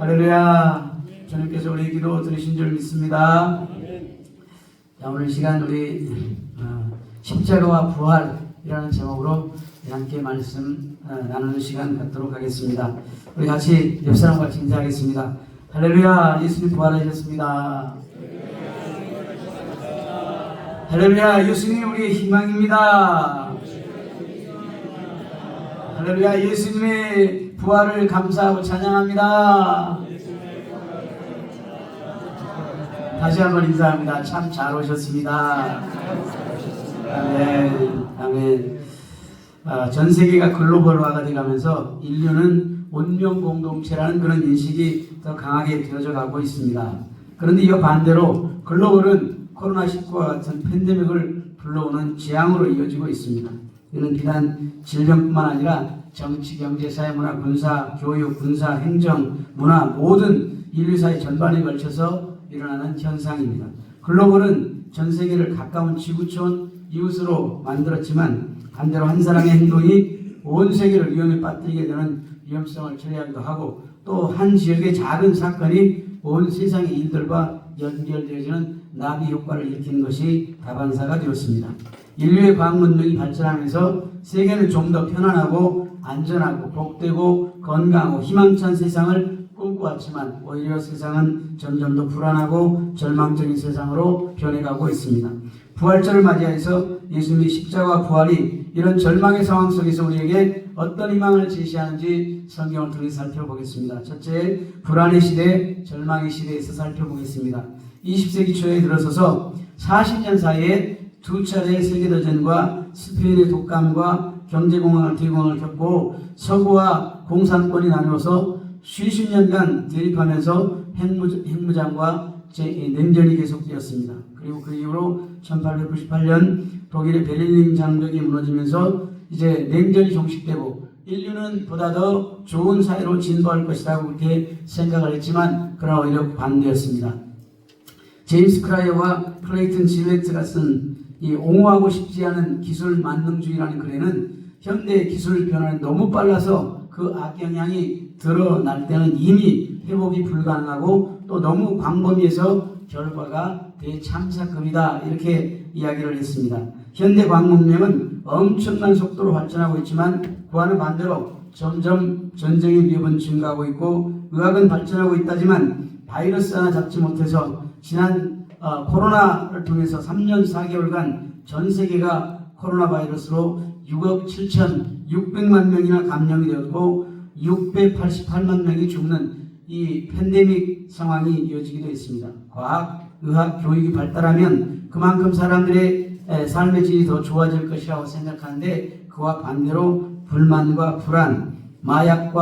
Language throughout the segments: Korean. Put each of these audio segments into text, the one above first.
할렐루야. 주님께서 우리 기도 들으신 줄 믿습니다. 자, 오늘 시간 우리 십자가와 부활이라는 제목으로 함께 말씀 나누는 시간 갖도록 하겠습니다. 우리 같이 옆 사람과 인사하겠습니다. 할렐루야. 예수님 부활하셨습니다. 할렐루야. 예수님 우리의 희망입니다. 할렐루야. 예수님의 부활을 감사하고 찬양합니다. 다시 한번 인사합니다. 참 잘 오셨습니다. 아멘. 아멘. 전 세계가 글로벌화가 되가면서 인류는 운명 공동체라는 그런 인식이 더 강하게 되어져 가고 있습니다. 그런데 이와 반대로 글로벌은 코로나19와 같은 팬데믹을 불러오는 재앙으로 이어지고 있습니다. 이는 비단 질병뿐만 아니라 정치, 경제, 사회, 문화, 군사, 교육, 군사, 행정, 문화 모든 인류사의 전반에 걸쳐서 일어나는 현상입니다. 글로벌은 전 세계를 가까운 지구촌 이웃으로 만들었지만 반대로 한 사람의 행동이 온 세계를 위험에 빠뜨리게 되는 위험성을 처리하기도 하고 또 한 지역의 작은 사건이 온 세상의 일들과 연결되어지는 나비 효과를 일으키는 것이 다반사가 되었습니다. 인류의 과학 문명이 발전하면서 세계는 좀 더 편안하고 안전하고 복되고 건강하고 희망찬 세상을 꿈꿔왔지만 오히려 세상은 점점 더 불안하고 절망적인 세상으로 변해가고 있습니다. 부활절을 맞이해서 예수님의 십자가 부활이 이런 절망의 상황 속에서 우리에게 어떤 희망을 제시하는지 성경을 통해 살펴보겠습니다. 첫째, 불안의 시대, 절망의 시대에서 살펴보겠습니다. 20세기 초에 들어서서 40년 사이에 두 차례의 세계대전과 스페인의 독감과 경제공황을 대공황을 겪고 서구와 공산권이 나누어서 수십 년간 대립하면서 핵무장과 냉전이 계속되었습니다. 그리고 그 이후로 1898년 독일의 베를린 장벽이 무너지면서 이제 냉전이 종식되고 인류는 보다 더 좋은 사회로 진보할 것이라고 그렇게 생각을 했지만 그러나 오히려 반대였습니다. 제임스 클라이어와 클레이튼 지레트가 쓴 이 옹호하고 싶지 않은 기술 만능주의라는 글에는 현대 기술 변화는 너무 빨라서 그 악영향이 드러날 때는 이미 회복이 불가능하고 또 너무 광범위해서 결과가 대참사급이다 이렇게 이야기를 했습니다. 현대 과학문명은 엄청난 속도로 발전하고 있지만 그와는 반대로 점점 전쟁의 위협은 증가하고 있고 의학은 발전하고 있다지만 바이러스 하나 잡지 못해서 지난 코로나를 통해서 3년 4개월간 전 세계가 코로나 바이러스로 6억 7,600만 명이나 감염이 되었고 688만 명이 죽는 이 팬데믹 상황이 이어지기도 했습니다. 과학, 의학, 교육이 발달하면 그만큼 사람들의 삶의 질이 더 좋아질 것이라고 생각하는데 그와 반대로 불만과 불안, 마약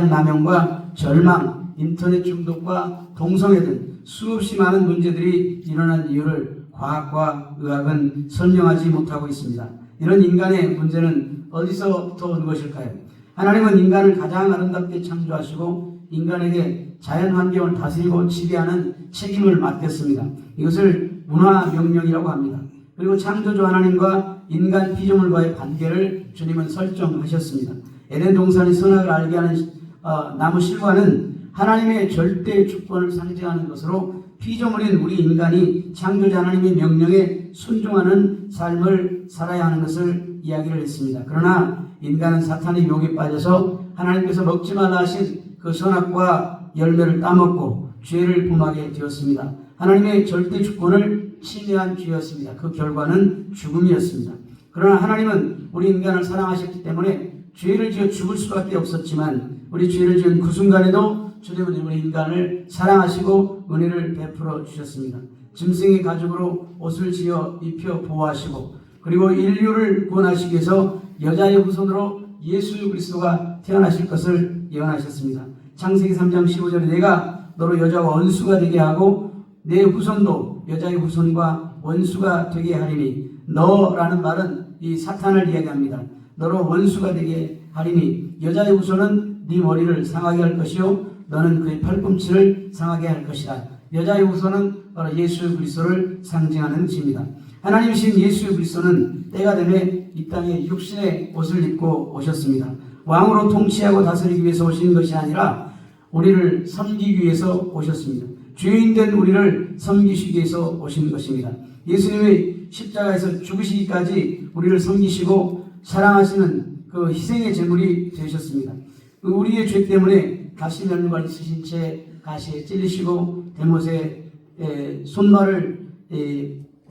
남용과 절망, 인터넷 중독과 동성애 등 수없이 많은 문제들이 일어난 이유를 과학과 의학은 설명하지 못하고 있습니다. 이런 인간의 문제는 어디서부터 온 것일까요? 하나님은 인간을 가장 아름답게 창조하시고 인간에게 자연환경을 다스리고 지배하는 책임을 맡겼습니다. 이것을 문화명령이라고 합니다. 그리고 창조주 하나님과 인간 피조물과의 관계를 주님은 설정하셨습니다. 에덴 동산의 선악을 알게 하는 나무 실과는 하나님의 절대 주권을 상징하는 것으로 피조물인 우리 인간이 창조자 하나님의 명령에 순종하는 삶을 살아야 하는 것을 이야기를 했습니다. 그러나 인간은 사탄의 유혹에 빠져서 하나님께서 먹지 말라 하신 그 선악과 열매를 따먹고 죄를 범하게 되었습니다. 하나님의 절대 주권을 침해한 죄였습니다. 그 결과는 죽음이었습니다. 그러나 하나님은 우리 인간을 사랑하셨기 때문에 죄를 지어 죽을 수밖에 없었지만 우리 죄를 지은 그 순간에도 주님은 우리 인간을 사랑하시고 은혜를 베풀어 주셨습니다. 짐승의 가죽으로 옷을 지어 입혀 보호하시고 그리고 인류를 구원하시기 위해서 여자의 후손으로 예수 그리스도가 태어나실 것을 예언하셨습니다. 창세기 3장 15절에 내가 너로 여자와 원수가 되게 하고 내 후손도 여자의 후손과 원수가 되게 하리니 너라는 말은 이 사탄을 이야기합니다. 너로 원수가 되게 하리니 여자의 후손은 네 머리를 상하게 할 것이요 너는 그의 팔꿈치를 상하게 할 것이다. 여자의 후손은 바로 예수 그리스도를 상징하는 지입니다. 하나님이신 예수 그리스도는 때가 되매 이 땅에 육신의 옷을 입고 오셨습니다. 왕으로 통치하고 다스리기 위해서 오신 것이 아니라 우리를 섬기기 위해서 오셨습니다. 죄인된 우리를 섬기시기 위해서 오신 것입니다. 예수님의 십자가에서 죽으시기까지 우리를 섬기시고 사랑하시는 그 희생의 제물이 되셨습니다. 우리의 죄 때문에 가시 면류관 있으신 채 가시에 찔리시고 대못에 손발을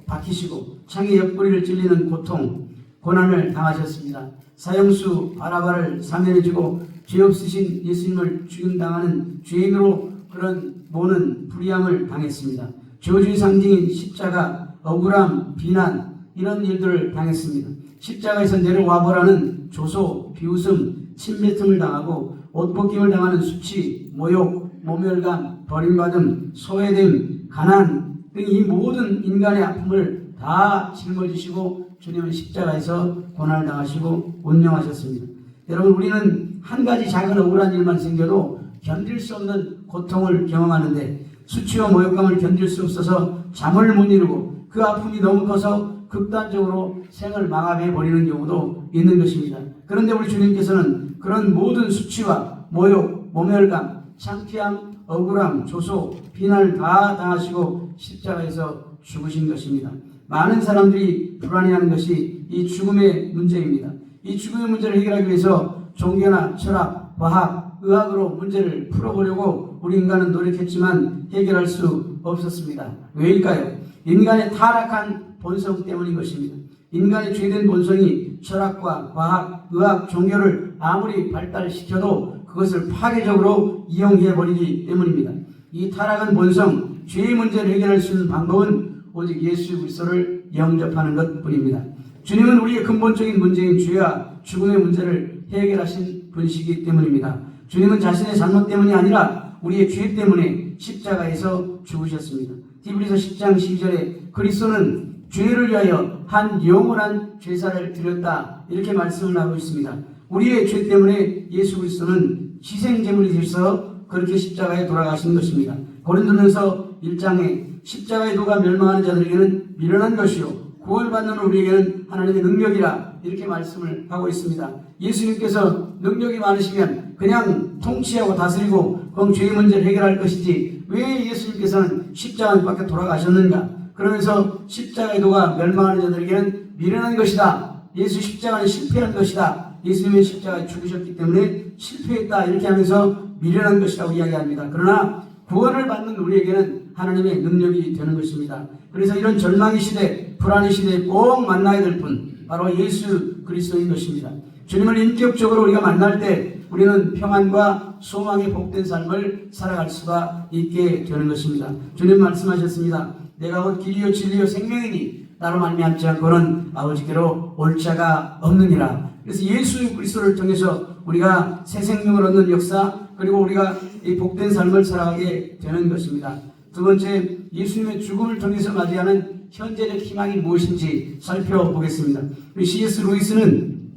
박히시고 창의 옆구리를 찔리는 고통, 고난을 당하셨습니다. 사형수 바라바를 사면해주고 죄 없으신 예수님을 죽임당하는 죄인으로 그런 모는 불의함을 당했습니다. 저주의 상징인 십자가, 억울함, 비난 이런 일들을 당했습니다. 십자가에서 내려와보라는 조소, 비웃음, 침뱉음을 당하고 옷벗김을 당하는 수치, 모욕, 모멸감, 버림받음, 소외됨, 가난 등 이 모든 인간의 아픔을 다 짊어지시고 주님은 십자가에서 고난을 당하시고 운명하셨습니다. 여러분, 우리는 한 가지 작은 억울한 일만 생겨도 견딜 수 없는 고통을 경험하는데 수치와 모욕감을 견딜 수 없어서 잠을 못 이루고 그 아픔이 너무 커서 극단적으로 생을 마감해버리는 경우도 있는 것입니다. 그런데 우리 주님께서는 그런 모든 수치와 모욕, 모멸감, 창피함, 억울함, 조소, 비난을 다 당하시고 십자가에서 죽으신 것입니다. 많은 사람들이 불안해하는 것이 이 죽음의 문제입니다. 이 죽음의 문제를 해결하기 위해서 종교나 철학, 과학, 의학으로 문제를 풀어보려고 우리 인간은 노력했지만 해결할 수 없었습니다. 왜일까요? 인간의 타락한 본성 때문인 것입니다. 인간의 죄된 본성이 철학과 과학, 의학, 종교를 아무리 발달시켜도 그것을 파괴적으로 이용해버리기 때문입니다. 이 타락한 본성, 죄의 문제를 해결할 수 있는 방법은 오직 예수 그리스도를 영접하는 것뿐입니다. 주님은 우리의 근본적인 문제인 죄와 죽음의 문제를 해결하신 분이시기 때문입니다. 주님은 자신의 잘못 때문이 아니라 우리의 죄 때문에 십자가에서 죽으셨습니다. 히브리서 10장 12절에 그리스도는 죄를 위하여 한 영원한 제사를 드렸다 이렇게 말씀을 하고 있습니다. 우리의 죄 때문에 예수 그리스도는 희생제물이 되셔서 그렇게 십자가에 돌아가신 것입니다. 고린도전서 1장에 십자가의 도가 멸망하는 자들에게는 미련한 것이요 구원받는 우리에게는 하나님의 능력이라 이렇게 말씀을 하고 있습니다. 예수님께서 능력이 많으시면 그냥 통치하고 다스리고 그럼 죄의 문제를 해결할 것이지 왜 예수님께서는 십자가 밖에 돌아가셨는가? 그러면서 십자가의 도가 멸망하는 자들에게는 미련한 것이다. 예수 십자가는 실패한 것이다. 예수님의 십자가에 죽으셨기 때문에 실패했다. 이렇게 하면서 미련한 것이라고 이야기합니다. 그러나 구원을 받는 우리에게는 하나님의 능력이 되는 것입니다. 그래서 이런 절망의 시대, 불안의 시대에 꼭 만나야 될 분, 바로 예수 그리스도인 것입니다. 주님을 인격적으로 우리가 만날 때 우리는 평안과 소망의 복된 삶을 살아갈 수가 있게 되는 것입니다. 주님 말씀하셨습니다. 내가 곧 길이요 진리요 생명이니 나로 말미암지 않고는 아버지께로 올 자가 없느니라. 그래서 예수 그리스도를 통해서 우리가 새 생명을 얻는 역사, 그리고 우리가 이 복된 삶을 살아가게 되는 것입니다. 두 번째, 예수님의 죽음을 통해서 맞이하는 현재적 희망이 무엇인지 살펴보겠습니다. 우리 C.S. 루이스는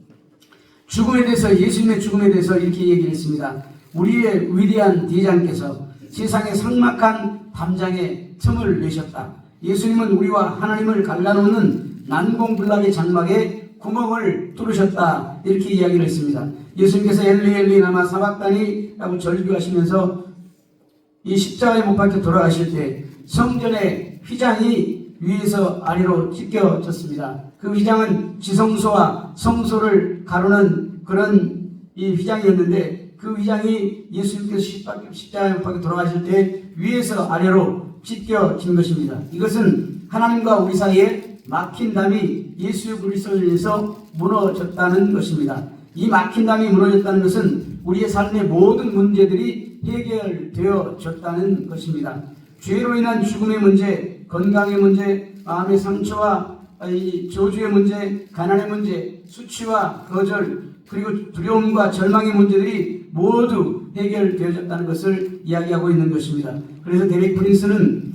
죽음에 대해서, 예수님의 죽음에 대해서 이렇게 얘기를 했습니다. 우리의 위대한 대장께서 세상의 삭막한 담장에 틈을 내셨다. 예수님은 우리와 하나님을 갈라놓는 난공불락의 장막에 구멍을 뚫으셨다. 이렇게 이야기를 했습니다. 예수님께서 엘리 엘리 라마 사박다니 라고 절규하시면서 이 십자가에 못 박혀 돌아가실 때 성전의 휘장이 위에서 아래로 찢겨졌습니다. 그 휘장은 지성소와 성소를 가르는 그런 이 휘장이었는데 그 휘장이 예수님께서 십자가에 못 박혀 돌아가실 때 위에서 아래로 찢겨진 것입니다. 이것은 하나님과 우리 사이에 막힌 담이 예수 그리스도를 위해서 무너졌다는 것입니다. 이 막힌 담이 무너졌다는 것은 우리의 삶의 모든 문제들이 해결되어졌다는 것입니다. 죄로 인한 죽음의 문제, 건강의 문제, 마음의 상처와 이 저주의 문제, 가난의 문제, 수치와 거절, 그리고 두려움과 절망의 문제들이 모두 해결되어졌다는 것을 이야기하고 있는 것입니다. 그래서 데릭 프린스는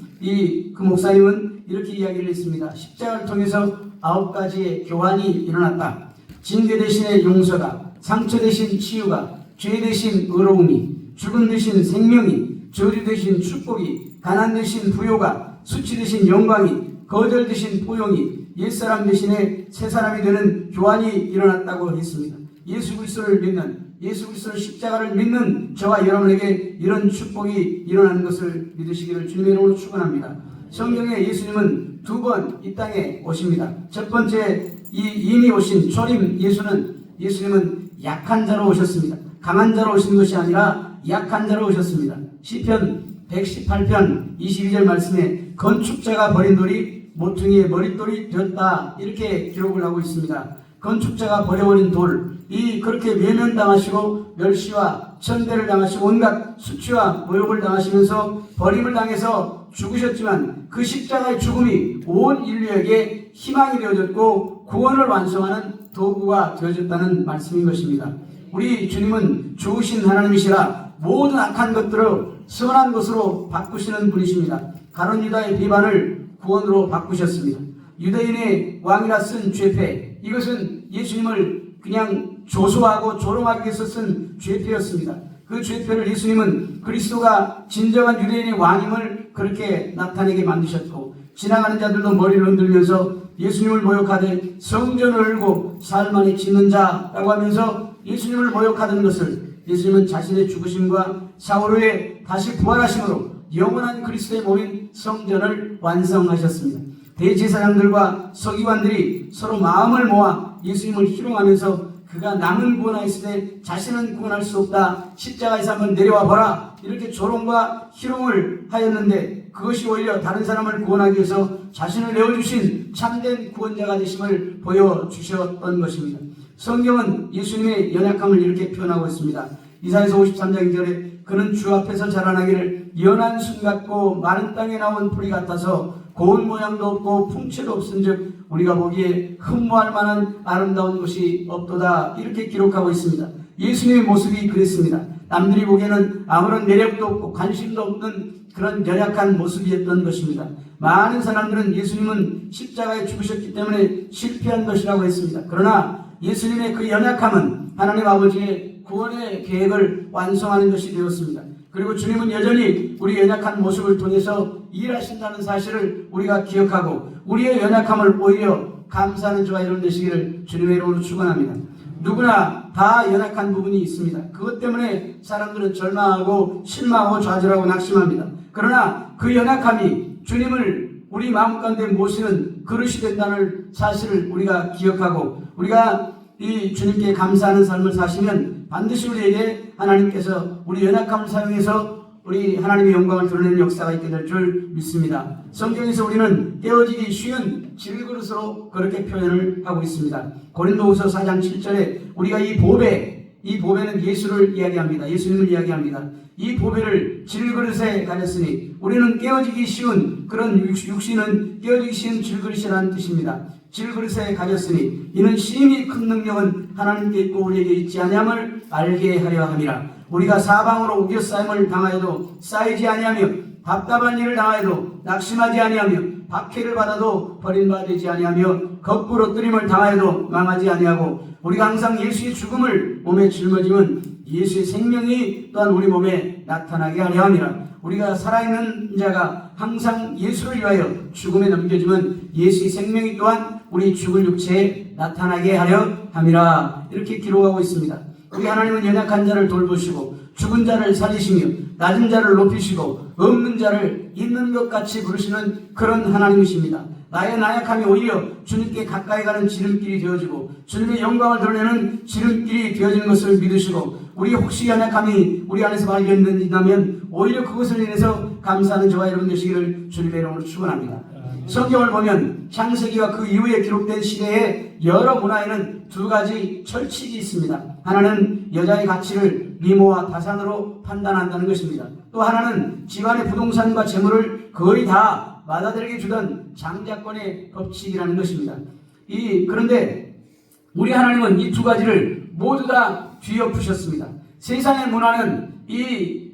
그 목사님은 이렇게 이야기를 했습니다. 십자가를 통해서 9가지의 교환이 일어났다. 징계 대신의 용서가, 상처 대신 치유가, 죄 대신 의로움이, 죽음 대신 생명이, 저주 대신 축복이, 가난 대신 부요가, 수치 대신 영광이, 거절 대신 포용이, 옛사람 대신에 새사람이 되는 교환이 일어났다고 했습니다. 예수 그리스도를 믿는, 예수 그리스도의 십자가를 믿는 저와 여러분에게 이런 축복이 일어나는 것을 믿으시기를 주님의 이름으로 축원합니다. 성경에 예수님은 두 번 이 땅에 오십니다. 첫 번째 이미 오신 초림 예수님은 약한 자로 오셨습니다. 강한 자로 오신 것이 아니라 약한 자로 오셨습니다. 시편 118편 22절 말씀에 건축자가 버린 돌이 모퉁이의 머릿돌이 되었다, 이렇게 기록을 하고 있습니다. 건축자가 버려버린 돌, 그렇게 외면당하시고 멸시와 천대를 당하시고 온갖 수치와 모욕을 당하시면서 버림을 당해서 죽으셨지만 그 십자가의 죽음이 온 인류에게 희망이 되어졌고 구원을 완성하는 도구가 되어졌다는 말씀인 것입니다. 우리 주님은 좋으신 하나님이시라 모든 악한 것들을 선한 것으로 바꾸시는 분이십니다. 가룟 유다의 비반을 구원으로 바꾸셨습니다. 유대인의 왕이라 쓴 죄패, 이것은 예수님을 그냥 조소하고 조롱하기 위해서 쓴 죄패였습니다. 그 죄패를 예수님은 그리스도가 진정한 유대인의 왕임을 그렇게 나타내게 만드셨고, 지나가는 자들도 머리를 흔들면서 예수님을 모욕하되 성전을 흘고 살만이 짓는 자라고 하면서 예수님을 모욕하던 것을 예수님은 자신의 죽으심과 사흘 후에 다시 부활하심으로 영원한 그리스도의 몸인 성전을 완성하셨습니다. 대제사장들과 서기관들이 서로 마음을 모아 예수님을 희롱하면서 그가 남은 구원하였을 때 자신은 구원할 수 없다, 십자가에서 한번 내려와 보라, 이렇게 조롱과 희롱을 하였는데 그것이 오히려 다른 사람을 구원하기 위해서 자신을 내어주신 참된 구원자가 되심을 보여주셨던 것입니다. 성경은 예수님의 연약함을 이렇게 표현하고 있습니다. 이사야서 53장 2절에 그는 주 앞에서 자라나기를 연한 순 같고 마른 땅에 나온 풀이 같아서 고운 모양도 없고 풍채도 없은즉 우리가 보기에 흠모할 만한 아름다운 것이 없도다, 이렇게 기록하고 있습니다. 예수님의 모습이 그랬습니다. 남들이 보기에는 아무런 매력도 없고 관심도 없는 그런 연약한 모습이었던 것입니다. 많은 사람들은 예수님은 십자가에 죽으셨기 때문에 실패한 것이라고 했습니다. 그러나 예수님의 그 연약함은 하나님 아버지의 구원의 계획을 완성하는 것이 되었습니다. 그리고 주님은 여전히 우리 연약한 모습을 통해서 일하신다는 사실을 우리가 기억하고 우리의 연약함을 오히려 감사하는 저와 여러분 되시기를 주님의 이름으로 축원합니다. 누구나 다 연약한 부분이 있습니다. 그것 때문에 사람들은 절망하고 실망하고 좌절하고 낙심합니다. 그러나 그 연약함이 주님을 우리 마음 가운데 모시는 그릇이 된다는 사실을 우리가 기억하고 우리가 이 주님께 감사하는 삶을 사시면 반드시 우리에게 하나님께서 우리 연약함을 사용해서 우리 하나님의 영광을 드러내는 역사가 있게 될 줄 믿습니다. 성경에서 우리는 깨어지기 쉬운 질그릇으로 그렇게 표현을 하고 있습니다. 고린도후서 4장 7절에 우리가 이 보배는 예수를 이야기합니다. 예수님을 이야기합니다. 이 보배를 질그릇에 가졌으니 우리는 깨어지기 쉬운 그런 육신은 깨어지기 쉬운 질그릇이라는 뜻입니다. 질그릇에 가졌으니 이는 심히 큰 능력은 하나님께 있고 우리에게 있지 아니함을 알게 하려 함이라. 우리가 사방으로 우겨싸임을 당하여도 쌓이지 아니하며 답답한 일을 당하여도 낙심하지 아니하며 박해를 받아도 버림받지 아니하며 거꾸로 뜨림을 당하여도 망하지 아니하고 우리가 항상 예수의 죽음을 몸에 짊어지면 예수의 생명이 또한 우리 몸에 나타나게 하려 함이라. 우리가 살아있는 자가 항상 예수를 위하여 죽음에 넘겨지면 예수의 생명이 또한 우리 죽을 육체에 나타나게 하려 함이라, 이렇게 기록하고 있습니다. 우리 하나님은 연약한 자를 돌보시고 죽은 자를 살리시며 낮은 자를 높이시고 없는 자를 있는 것 같이 부르시는 그런 하나님이십니다. 나의 나약함이 오히려 주님께 가까이 가는 지름길이 되어지고 주님의 영광을 드러내는 지름길이 되어지는 것을 믿으시고 우리 혹시 연약함이 우리 안에서 발견된다면 오히려 그것을 인해서 감사하는 저와 여러분 되시기를 주님의 이름으로 축원합니다. 성경을 보면 창세기와 그 이후에 기록된 시대의 여러 문화에는 두 가지 철칙이 있습니다. 하나는 여자의 가치를 미모와 다산으로 판단한다는 것입니다. 또 하나는 집안의 부동산과 재물을 거의 다 맏아들에게 주던 장자권의 법칙이라는 것입니다. 그런데 우리 하나님은 이 두 가지를 모두 다 뒤엎으셨습니다. 세상의 문화는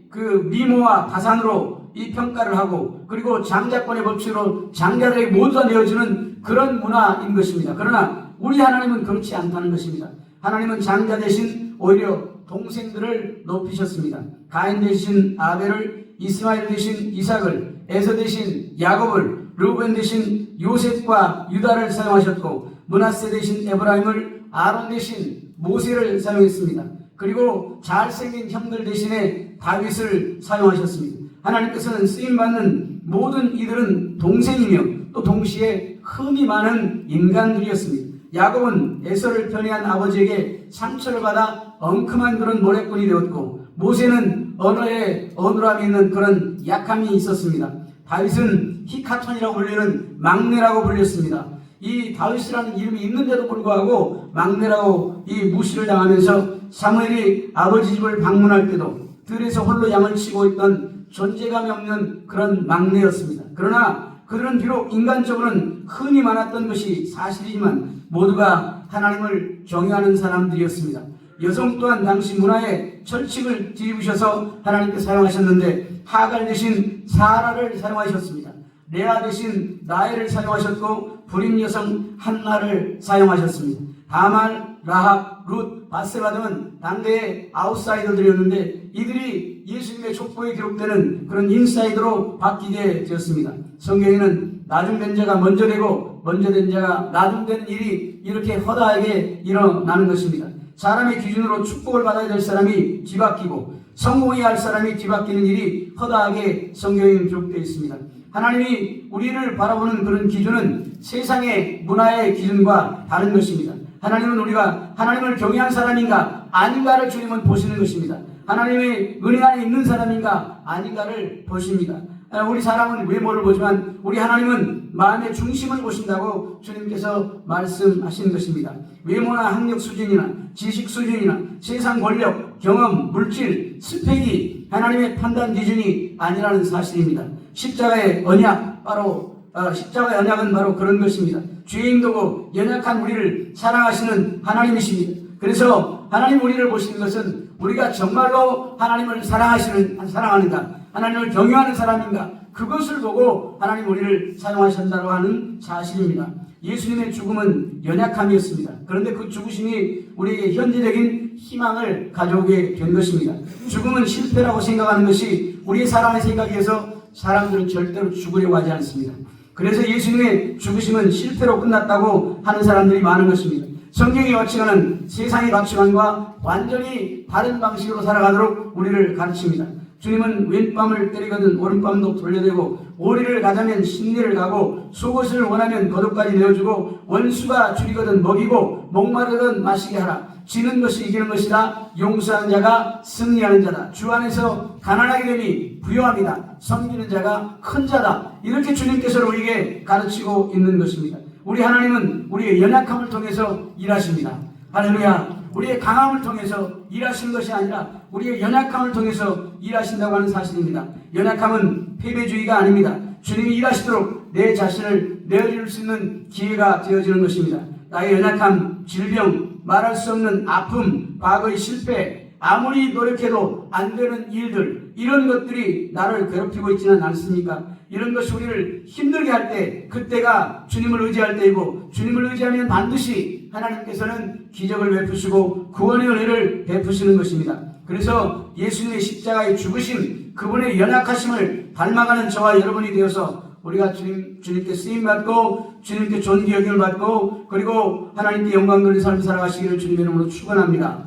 그 미모와 다산으로 이 평가를 하고 그리고 장자권의 법칙으로 장자들에게 모두 다 내어주는 그런 문화인 것입니다. 그러나 우리 하나님은 그렇지 않다는 것입니다. 하나님은 장자 대신 오히려 동생들을 높이셨습니다. 가인 대신 아벨을, 이스마엘 대신 이삭을, 에서 대신 야곱을, 르우벤 대신 요셉과 유다를 사용하셨고 므낫세 대신 에브라임을, 아론 대신 모세를 사용했습니다. 그리고 잘생긴 형들 대신에 다윗을 사용하셨습니다. 하나님께서는 쓰임받는 모든 이들은 동생이며 또 동시에 흠이 많은 인간들이었습니다. 야곱은 에서를 편애한 아버지에게 상처를 받아 엉큼한 그런 모래꾼이 되었고, 모세는 언어에 어눌함이 있는 그런 약함이 있었습니다. 다윗은 히카톤이라고 불리는 막내라고 불렸습니다. 이 다윗이라는 이름이 있는데도 불구하고 막내라고 이 무시를 당하면서 사무엘이 아버지 집을 방문할 때도 들에서 홀로 양을 치고 있던 존재감이 없는 그런 막내였습니다. 그러나 그들은 비록 인간적으로는 흠이 많았던 것이 사실이지만 모두가 하나님을 경외하는 사람들이었습니다. 여성 또한 당시 문화에 철칙을 뒤입으셔서 하나님께 사용하셨는데, 하갈 대신 사라를 사용하셨습니다. 레아 대신 라헬을 사용하셨고, 불임 여성 한나를 사용하셨습니다. 다말, 라합, 룻, 바세바 등은 당대의 아웃사이더들이었는데 이들이 예수님의 족보에 기록되는 그런 인사이더로 바뀌게 되었습니다. 성경에는 나중된 자가 먼저 되고 먼저 된 자가 나중되는 일이 이렇게 허다하게 일어나는 것입니다. 사람의 기준으로 축복을 받아야 될 사람이 뒤바뀌고 성공해야 할 사람이 뒤바뀌는 일이 허다하게 성경에 기록되어 있습니다. 하나님이 우리를 바라보는 그런 기준은 세상의 문화의 기준과 다른 것입니다. 하나님은 우리가 하나님을 경외한 사람인가 아닌가를 주님은 보시는 것입니다. 하나님의 은혜 안에 있는 사람인가 아닌가를 보십니다. 우리 사람은 외모를 보지만 우리 하나님은 마음의 중심을 보신다고 주님께서 말씀하신 것입니다. 외모나 학력 수준이나 지식 수준이나 세상 권력, 경험, 물질, 스펙이 하나님의 판단 기준이 아니라는 사실입니다. 십자가의 언약은 바로 그런 것입니다. 죄인도고 연약한 우리를 사랑하시는 하나님이십니다. 그래서 하나님 우리를 보시는 것은 우리가 정말로 하나님을 사랑하는가, 하나님을 경외하는 사람인가, 그것을 보고 하나님 우리를 사용하신다고 하는 사실입니다. 예수님의 죽음은 연약함이었습니다. 그런데 그 죽으심이 우리에게 현재적인 희망을 가져오게 된 것입니다. 죽음은 실패라고 생각하는 것이 우리의 사람의 생각에서 사람들은 절대로 죽으려고 하지 않습니다. 그래서 예수님의 죽으심은 실패로 끝났다고 하는 사람들이 많은 것입니다. 성경의 가치관은 세상의 가치관과 완전히 다른 방식으로 살아가도록 우리를 가르칩니다. 주님은 왼밤을 때리거든 오른밤도 돌려대고, 오리를 가자면 신리를 가고, 속옷을 원하면 겉옷까지 내어주고, 원수가 줄이거든 먹이고 목마르거든 마시게 하라. 지는 것이 이기는 것이다. 용서하는 자가 승리하는 자다. 주 안에서 가난하게 되니 부요합니다. 섬기는 자가 큰 자다. 이렇게 주님께서 우리에게 가르치고 있는 것입니다. 우리 하나님은 우리의 연약함을 통해서 일하십니다. 할렐루야. 우리의 강함을 통해서 일하시는 것이 아니라 우리의 연약함을 통해서 일하신다고 하는 사실입니다. 연약함은 패배주의가 아닙니다. 주님이 일하시도록 내 자신을 내어줄 수 있는 기회가 되어지는 것입니다. 나의 연약함, 질병, 말할 수 없는 아픔, 과거의 실패, 아무리 노력해도 안 되는 일들, 이런 것들이 나를 괴롭히고 있지는 않습니까? 이런 것이 우리를 힘들게 할 때, 그때가 주님을 의지할 때이고, 주님을 의지하면 반드시 하나님께서는 기적을 베푸시고 구원의 은혜를 베푸시는 것입니다. 그래서 예수님의 십자가의 죽으심, 그분의 연약하심을 닮아가는 저와 여러분이 되어서 우리가 주님께 쓰임받고 주님께 존귀 여김을 받고 그리고 하나님께 영광 돌리는 삶을 살아가시기를 주님의 이름으로 축원합니다.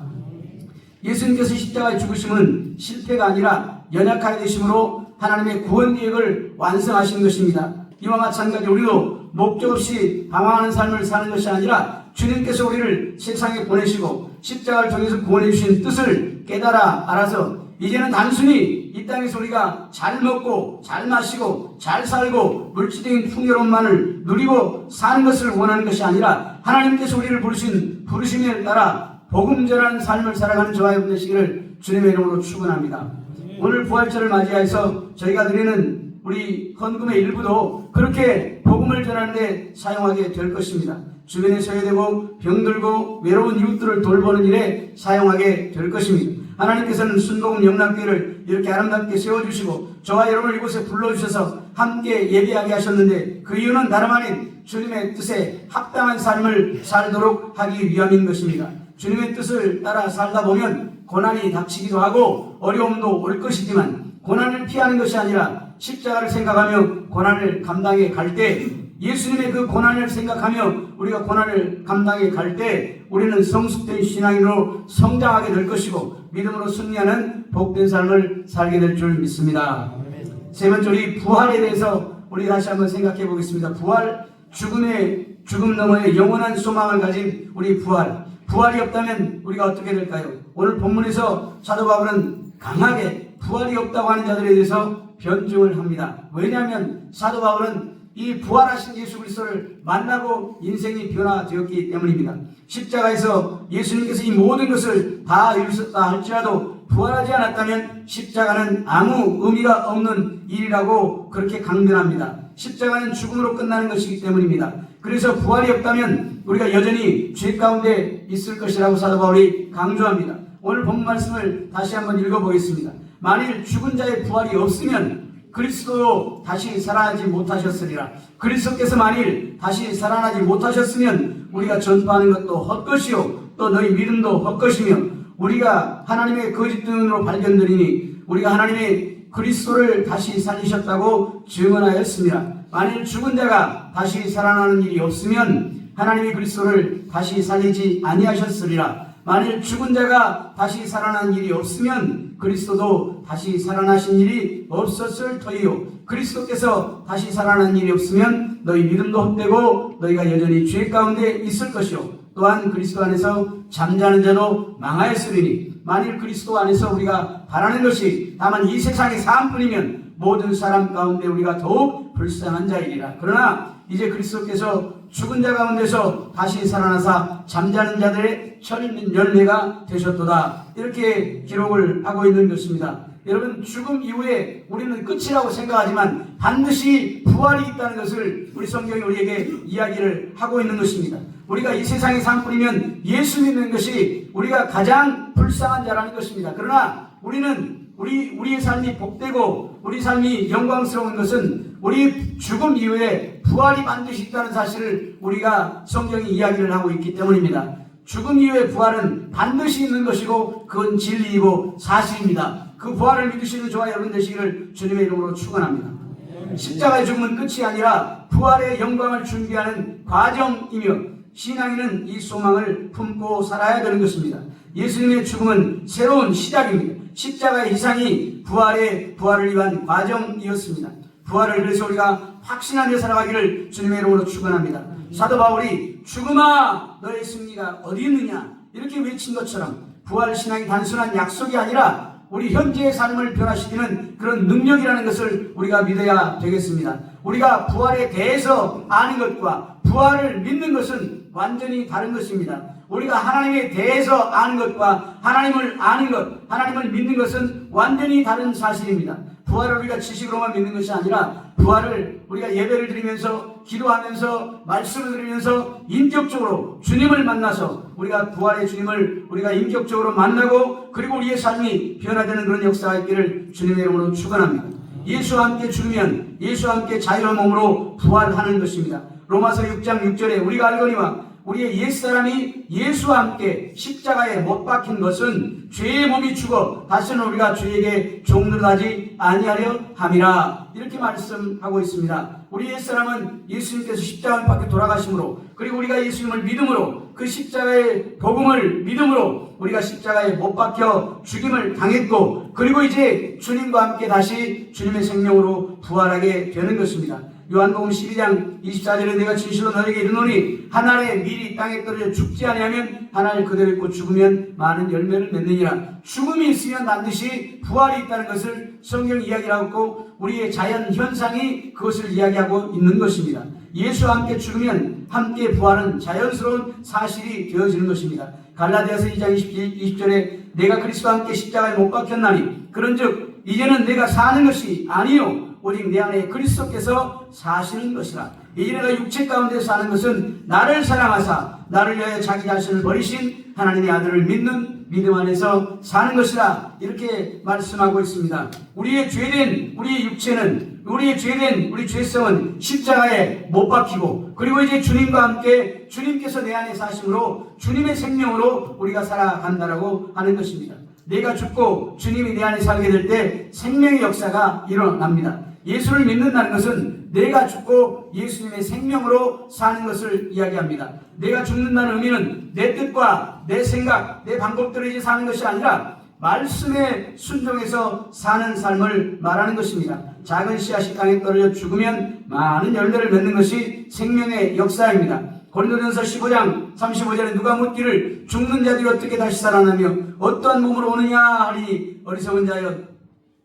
예수님께서 십자가의 죽으심은 실패가 아니라 연약하게 되심으로 하나님의 구원 계획을 완성하신 것입니다. 이와 마찬가지 우리도 목적 없이 방황하는 삶을 사는 것이 아니라 주님께서 우리를 세상에 보내시고 십자가를 통해서 구원해 주신 뜻을 깨달아 알아서 이제는 단순히 이 땅에서 우리가 잘 먹고 잘 마시고 잘 살고 물질적인 풍요로움만을 누리고 사는 것을 원하는 것이 아니라 하나님께서 우리를 부르신 부르심에 따라 복음 전하는 삶을 살아가는 저와 여러분 되시기를 주님의 이름으로 축원합니다. 오늘 부활절을 맞이해서 저희가 드리는 우리 헌금의 일부도 그렇게 복음을 전하는 데 사용하게 될 것입니다. 주변에 소외되고 병들고 외로운 이웃들을 돌보는 일에 사용하게 될 것입니다. 하나님께서는 순복음 영락교회를 이렇게 아름답게 세워주시고 저와 여러분을 이곳에 불러주셔서 함께 예배하게 하셨는데 그 이유는 다름 아닌 주님의 뜻에 합당한 삶을 살도록 하기 위함인 것입니다. 주님의 뜻을 따라 살다 보면 고난이 닥치기도 하고 어려움도 올 것이지만 고난을 피하는 것이 아니라 십자가를 생각하며 고난을 감당해 갈 때 예수님의 그 고난을 생각하며 우리가 고난을 감당해 갈 때 우리는 성숙된 신앙인으로 성장하게 될 것이고 믿음으로 승리하는 복된 삶을 살게 될 줄 믿습니다. 세 번째, 우리 부활에 대해서 우리 다시 한번 생각해 보겠습니다. 부활, 죽음 너머의 영원한 소망을 가진 우리 부활이 없다면 우리가 어떻게 될까요? 오늘 본문에서 사도 바울은 강하게 부활이 없다고 하는 자들에 대해서 변증을 합니다. 왜냐하면 사도 바울은 이 부활하신 예수 그리스도를 만나고 인생이 변화되었기 때문입니다. 십자가에서 예수님께서 이 모든 것을 다 이루셨다 할지라도 부활하지 않았다면 십자가는 아무 의미가 없는 일이라고 그렇게 강변합니다. 십자가는 죽음으로 끝나는 것이기 때문입니다. 그래서 부활이 없다면 우리가 여전히 죄 가운데 있을 것이라고 사도 바울이 강조합니다. 오늘 본 말씀을 다시 한번 읽어보겠습니다. 만일 죽은 자의 부활이 없으면 그리스도도 다시 살아나지 못하셨으리라. 그리스도께서 만일 다시 살아나지 못하셨으면 우리가 전파하는 것도 헛것이요 또 너희 믿음도 헛것이며 우리가 하나님의 거짓 등으로 발견되리니 우리가 하나님의 그리스도를 다시 살리셨다고 증언하였습니다. 만일 죽은 자가 다시 살아나는 일이 없으면 하나님이 그리스도를 다시 살리지 아니하셨으리라. 만일 죽은 자가 다시 살아난 일이 없으면 그리스도도 다시 살아나신 일이 없었을 터이요 그리스도께서 다시 살아난 일이 없으면 너희 믿음도 헛되고 너희가 여전히 죄 가운데 있을 것이요 또한 그리스도 안에서 잠자는 자도 망하였으리니 만일 그리스도 안에서 우리가 바라는 것이 다만 이 세상의 삶뿐이면 모든 사람 가운데 우리가 더욱 불쌍한 자이리라. 그러나 이제 그리스도께서 죽은 자 가운데서 다시 살아나사 잠자는 자들의 열매가 되셨도다. 이렇게 기록을 하고 있는 것입니다. 여러분, 죽음 이후에 우리는 끝이라고 생각하지만 반드시 부활이 있다는 것을 우리 성경이 우리에게 이야기를 하고 있는 것입니다. 우리가 이 세상의 삶뿐이면 예수 믿는 것이 우리가 가장 불쌍한 자라는 것입니다. 그러나 우리의 삶이 복되고 우리 삶이 영광스러운 것은 우리 죽음 이후에 부활이 반드시 있다는 사실을 우리가 성경이 이야기를 하고 있기 때문입니다. 죽음 이후의 부활은 반드시 있는 것이고 그건 진리이고 사실입니다. 그 부활을 믿으시는 저와 여러분 되시기를 주님의 이름으로 축원합니다. 십자가의 죽음은 끝이 아니라 부활의 영광을 준비하는 과정이며 신앙인은 이 소망을 품고 살아야 되는 것입니다. 예수님의 죽음은 새로운 시작입니다. 십자가의 희생이 부활을 위한 과정이었습니다. 부활을 그래서 우리가 확신하며 살아가기를 주님의 이름으로 축원합니다. 사도 바울이 죽음아 너의 승리가 어디 있느냐 이렇게 외친 것처럼 부활 신앙이 단순한 약속이 아니라 우리 현재의 삶을 변화시키는 그런 능력이라는 것을 우리가 믿어야 되겠습니다. 우리가 부활에 대해서 아는 것과 부활을 믿는 것은 완전히 다른 것입니다. 우리가 하나님에 대해서 아는 것과 하나님을 아는 것, 하나님을 믿는 것은 완전히 다른 사실입니다. 부활을 우리가 지식으로만 믿는 것이 아니라 부활을 우리가 예배를 드리면서 기도하면서 말씀을 드리면서 인격적으로 주님을 만나서 우리가 부활의 주님을 우리가 인격적으로 만나고 그리고 우리의 삶이 변화되는 그런 역사가 있기를 주님의 이름으로 축원합니다. 예수와 함께 죽으면 예수와 함께 자유한 몸으로 부활하는 것입니다. 로마서 6장 6절에 우리가 알거니와 우리의 옛사람이 예수와 함께 십자가에 못 박힌 것은 죄의 몸이 죽어 다시는 우리가 죄에게 종노릇하지 아니하려 함이라 이렇게 말씀하고 있습니다. 우리 옛사람은 예수님께서 십자가에 박혀 돌아가심으로 그리고 우리가 예수님을 믿음으로 그 십자가의 복음을 믿음으로 우리가 십자가에 못 박혀 죽임을 당했고 그리고 이제 주님과 함께 다시 주님의 생명으로 부활하게 되는 것입니다. 요한복음 12장 24절에 내가 진실로 너에게 이르노니 한 알에 밀이 땅에 떨어져 죽지 아니하면 한 알 그대로 있고 죽으면 많은 열매를 맺느니라. 죽음이 있으면 반드시 부활이 있다는 것을 성경이 이야기하고 있고 우리의 자연 현상이 그것을 이야기하고 있는 것입니다. 예수와 함께 죽으면 함께 부활은 자연스러운 사실이 되어지는 것입니다. 갈라디아서 2장 20절에 내가 그리스도와 함께 십자가에 못 박혔나니 그런즉 이제는 내가 사는 것이 아니요 오직 내 안에 그리스도께서 사시는 것이라. 이제 내가 육체 가운데 사는 것은 나를 사랑하사 나를 위하여 자기 자신을 버리신 하나님의 아들을 믿는 믿음 안에서 사는 것이라 이렇게 말씀하고 있습니다. 우리의 죄된 우리의 육체는 우리의 죄된 우리 죄성은 십자가에 못 박히고 그리고 이제 주님과 함께 주님께서 내 안에 사심으로 주님의 생명으로 우리가 살아간다라고 하는 것입니다. 내가 죽고 주님이 내 안에 살게 될 때 생명의 역사가 일어납니다. 예수를 믿는다는 것은 내가 죽고 예수님의 생명으로 사는 것을 이야기합니다. 내가 죽는다는 의미는 내 뜻과 내 생각, 내 방법대로 이제 사는 것이 아니라 말씀에 순종해서 사는 삶을 말하는 것입니다. 작은 씨앗이 땅에 떨어져 죽으면 많은 열매를 맺는 것이 생명의 역사입니다. 고린도전서 15장 35절에 누가 묻기를 죽는 자들이 어떻게 다시 살아나며 어떠한 몸으로 오느냐 하니 어리석은 자여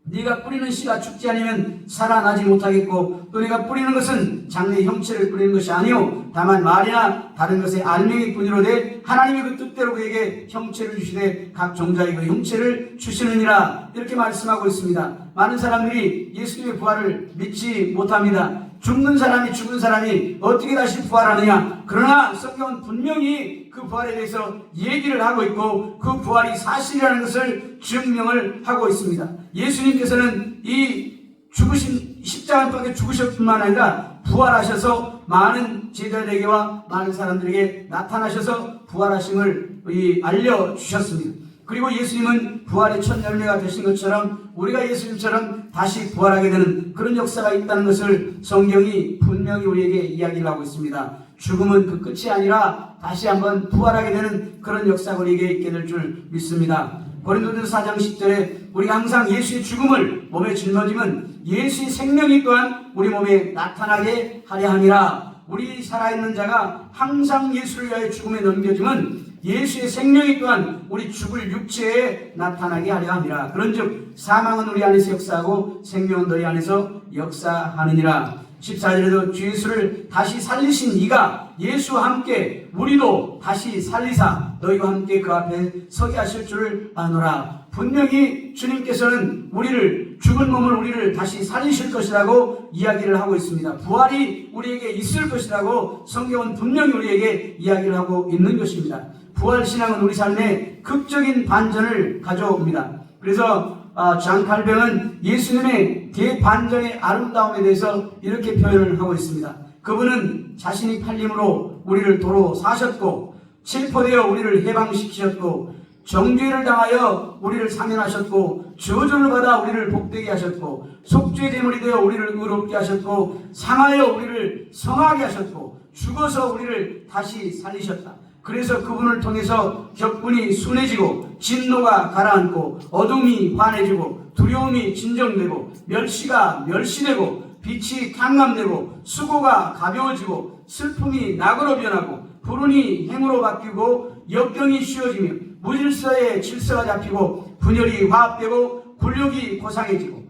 네가 뿌리는 씨가 죽지 않으면 살아나지 못하겠고 또 네가 뿌리는 것은 장래 형체를 뿌리는 것이 아니오 다만 말이나 다른 것의 알맹이 뿐이로되 하나님이 그 뜻대로 그에게 형체를 주시되 각 종자의 그 형체를 주시느니라 이렇게 말씀하고 있습니다. 많은 사람들이 예수님의 부활을 믿지 못합니다. 죽는 사람이 죽은 사람이 어떻게 다시 부활하느냐. 그러나 성경은 분명히 그 부활에 대해서 얘기를 하고 있고 그 부활이 사실이라는 것을 증명을 하고 있습니다. 예수님께서는 이 죽으신 십자가에 죽으실 뿐만 아니라 부활하셔서 많은 제자들에게와 많은 사람들에게 나타나셔서 부활하심을 알려주셨습니다. 그리고 예수님은 부활의 첫 열매가 되신 것처럼 우리가 예수님처럼 다시 부활하게 되는 그런 역사가 있다는 것을 성경이 분명히 우리에게 이야기를 하고 있습니다. 죽음은 그 끝이 아니라 다시 한번 부활하게 되는 그런 역사가 우리에게 있게 될 줄 믿습니다. 고린도전서 4장 10절에 우리가 항상 예수의 죽음을 몸에 짊어지면 예수의 생명이 또한 우리 몸에 나타나게 하려 함이라. 우리 살아있는 자가 항상 예수를 위하여 죽음에 넘겨지면 예수의 생명이 또한 우리 죽을 육체에 나타나게 하려 함이라. 그런즉 사망은 우리 안에서 역사하고 생명은 너희 안에서 역사하느니라. 14절에도 주 예수를 다시 살리신 이가 예수와 함께 우리도 다시 살리사 너희와 함께 그 앞에 서게 하실 줄 아노라. 분명히 주님께서는 우리를 죽은 몸을 우리를 다시 살리실 것이라고 이야기를 하고 있습니다. 부활이 우리에게 있을 것이라고 성경은 분명히 우리에게 이야기를 하고 있는 것입니다. 부활신앙은 우리 삶에 극적인 반전을 가져옵니다. 그래서 잔 칼뱅은 예수님의 대반전의 아름다움에 대해서 이렇게 표현을 하고 있습니다. 그분은 자신이 팔림으로 우리를 도로 사셨고 체포되어 우리를 해방시키셨고 정죄를 당하여 우리를 사면하셨고 저주를 받아 우리를 복되게 하셨고 속죄 제물이 되어 우리를 의롭게 하셨고 상하여 우리를 성하게 하셨고 죽어서 우리를 다시 살리셨다. 그래서 그분을 통해서 격분이 순해지고 진노가 가라앉고 어둠이 환해지고 두려움이 진정되고 멸시가 멸시되고 빛이 탕감되고 수고가 가벼워지고 슬픔이 낙으로 변하고 불운이 행으로 바뀌고 역경이 쉬워지며 무질서의 질서가 잡히고 분열이 화합되고 굴욕이 고상해지고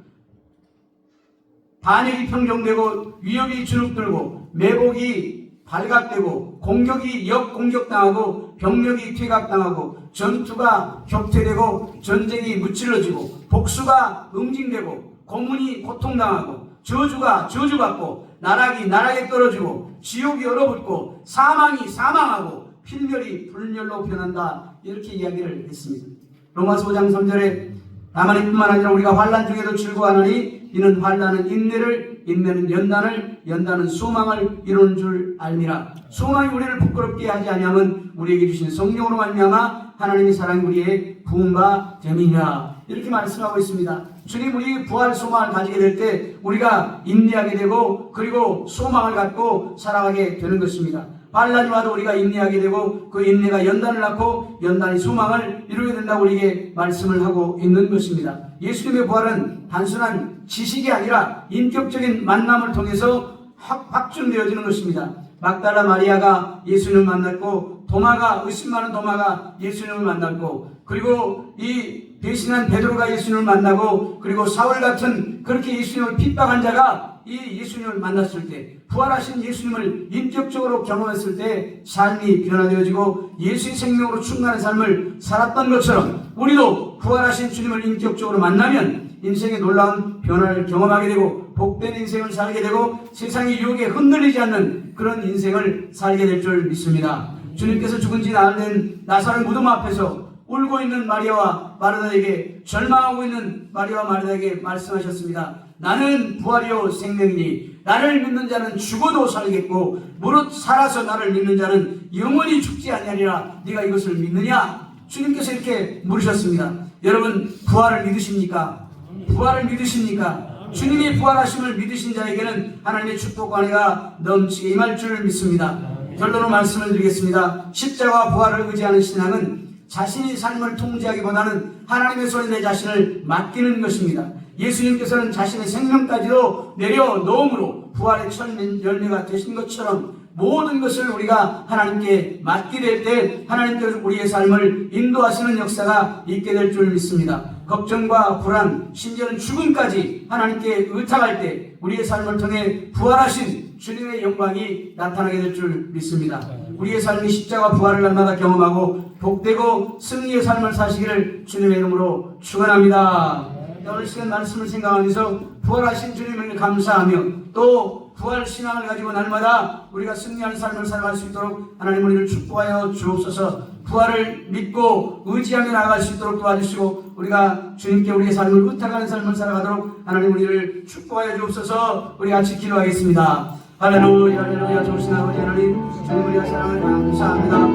반역이 평정되고 위협이 주눅들고 매복이 발각되고 공격이 역공격당하고 병력이 퇴각당하고 전투가 격퇴되고 전쟁이 무찔러지고 복수가 응징되고 공문이 고통당하고 저주가 저주받고 나락이 나락에 떨어지고 지옥이 얼어붙고 사망이 사망하고 필멸이 불멸로 변한다. 이렇게 이야기를 했습니다. 로마서 5장 3절에 다만 이뿐만 아니라 우리가 환난 중에도 즐거워하노니 이는 환난은 인내를 인내는 연단을 연단은 소망을 이루는 줄 알미라. 소망이 우리를 부끄럽게 하지 아니하면 우리에게 주신 성령으로 말미암아 하나님의 사랑이 우리의 부은 바 됨이니라. 이렇게 말씀하고 있습니다. 주님 우리 부활 소망을 가지게 될 때 우리가 인내하게 되고 그리고 소망을 갖고 살아가게 되는 것입니다. 환난이 와도 우리가 인내하게 되고 그 인내가 연단을 낳고 연단이 소망을 이루게 된다고 우리에게 말씀을 하고 있는 것입니다. 예수님의 부활은 단순한 지식이 아니라 인격적인 만남을 통해서 확증되어지는 것입니다. 막달라 마리아가 예수님을 만났고 도마가 의심 많은 도마가 예수님을 만났고 그리고 이 배신한 베드로가 예수님을 만나고 그리고 사울 같은 그렇게 예수님을 핍박한 자가 이 예수님을 만났을 때 부활하신 예수님을 인격적으로 경험했을 때 삶이 변화되어지고 예수의 생명으로 충만한 삶을 살았던 것처럼 우리도 부활하신 주님을 인격적으로 만나면 인생의 놀라운 변화를 경험하게 되고 복된 인생을 살게 되고 세상의 유혹에 흔들리지 않는 그런 인생을 살게 될 줄 믿습니다. 주님께서 죽은 지 나흘 된 나사렛 무덤 앞에서 울고 있는 마리아와 마르다에게 절망하고 있는 마리아와 마르다에게 말씀하셨습니다. 나는 부활이요 생명이니 나를 믿는 자는 죽어도 살겠고 무릇 살아서 나를 믿는 자는 영원히 죽지 아니하리라. 네가 이것을 믿느냐? 주님께서 이렇게 물으셨습니다. 여러분 부활을 믿으십니까? 부활을 믿으십니까? 주님이 부활하심을 믿으신 자에게는 하나님의 축복과 은혜가 넘치게 임할 줄 믿습니다. 결론으로 말씀을 드리겠습니다. 십자가와 부활을 의지하는 신앙은 자신이 삶을 통제하기보다는 하나님의 손에 내 자신을 맡기는 것입니다. 예수님께서는 자신의 생명까지도 내려놓음으로 부활의 첫 열매가 되신 것처럼 모든 것을 우리가 하나님께 맡게 될 때 하나님께서 우리의 삶을 인도하시는 역사가 있게 될 줄 믿습니다. 걱정과 불안, 심지어는 죽음까지 하나님께 의탁할 때 우리의 삶을 통해 부활하신 주님의 영광이 나타나게 될 줄 믿습니다. 우리의 삶이 십자가 부활을 날마다 경험하고 복되고 승리의 삶을 사시기를 주님의 이름으로 축원합니다. 오늘 시간 말씀을 생각하면서 부활하신 주님을 감사하며 또 부활 신앙을 가지고 날마다 우리가 승리하는 삶을 살아갈 수 있도록 하나님 우리를 축복하여 주옵소서. 부활을 믿고 의지하며 나아갈 수 있도록 도와주시고 우리가 주님께 우리의 삶을 의탁하는 삶을 살아가도록 하나님 우리를 축복하여 주옵소서. 우리 같이 기도하겠습니다. 할렐루야 할렐루야. 좋으신 아버지 하나님, 주님 우리가 사랑을 감사합니다.